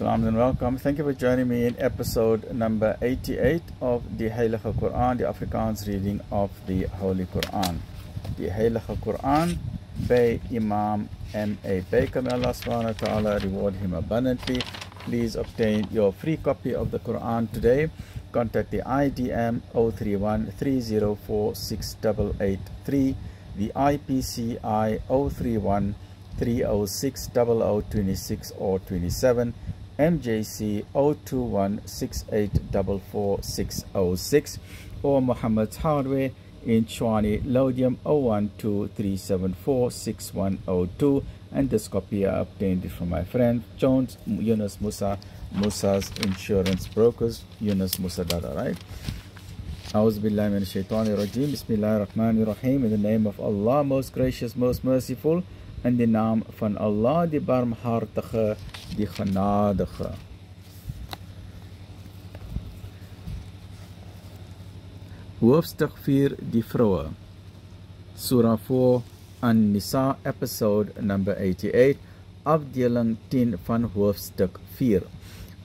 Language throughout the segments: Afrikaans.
Salam and welcome. Thank you for joining me in episode number 88 of the Heilige Quran, the Afrikaans reading of the Holy Quran. The Heilige Quran by Imam M.A. Baker. May Allah subhanahu wa ta'ala reward him abundantly. Please obtain your free copy of the Quran today. Contact the IDM 031 304 6883, the IPCI 031 306 0026 or 27, MJC 021 6844 606, or Muhammad's Hardware in Chwani Lodium 012 374 6102. And this copy I obtained from my friend Jones Yunus Musa, Musa's Insurance Brokers, Yunus Musa Dada, right? A'udhu billahi minash shaitanir rajim. Bismillahir rahmanir rahim. In the name of Allah, most gracious, most merciful, in de naam van Allah, die barmhartige, die genadige. Hoofstuk 4, die vroue. Surah 4, An-Nisa, episode number 88, afdeling 10 van hoofstuk 4.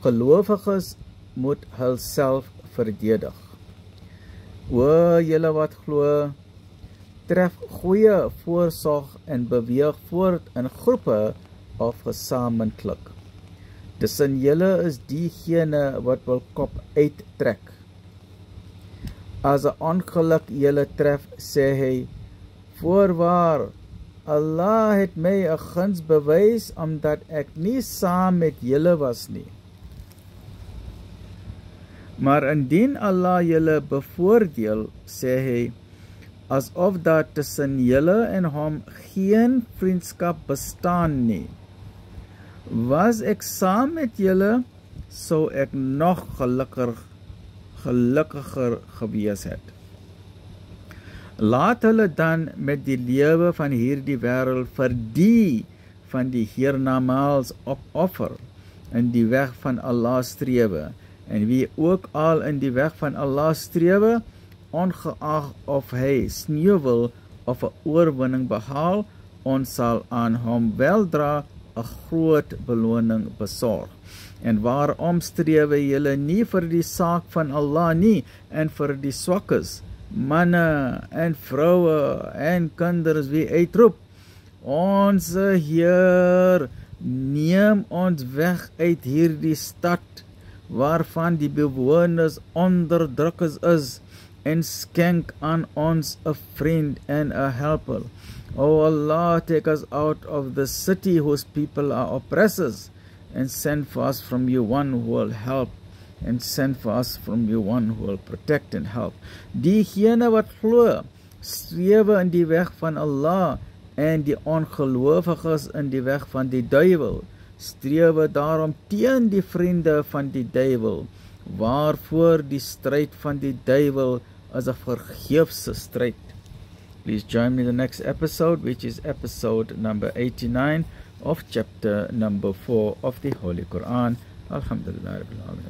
Gelowiges moet hulself verdedig. O julle wat glo, tref goeie voorsorg en beweeg voort in groepe of gesamentlik. Tussen julle is diegene wat wil kop uittrek. As 'n ongeluk julle tref, sê hy, voorwaar, Allah het my 'n guns bewys omdat ek nie saam met julle was nie. Maar indien Allah julle bevoordeel, sê hy, asof daar tussen julle en hom geen vriendskap bestaan nie. Was ek saam met julle, sou ek nog gelukkiger gewees het. Laat hulle dan met die lewe van hierdie wêreld vir die van die hiernamaals opoffer in die weg van Allah strewe, en wie ook al in die weg van Allah strewe, ongeag of hy sneuwel of 'n oorwinning behaal, ons sal aan hom weldra 'n groot beloning besorg. En waarom strewe julle nie vir die saak van Allah nie, en vir die swakkes, manne en vroue en kinders wie uitroep, ons Heer, neem ons weg uit hierdie stad, waarvan die bewoners onderdrukkers is, en skenk aan ons 'n friend and a helper. O Allah, take us out of the city whose people are oppressors, and send for us from you one who will help, and send for us from you one who will protect and help. Diegene wat glo, strewe in die weg van Allah, en die ongelowiges in die weg van die duiwel, strewe daarom teen die vriende van die duiwel, waarvoor die stryd van die duiwel as 'n vergeefse stryd. Please join me in the next episode, which is episode number 89 of chapter number 4 of the Holy Quran. Alhamdulillah Rabbil Alamin.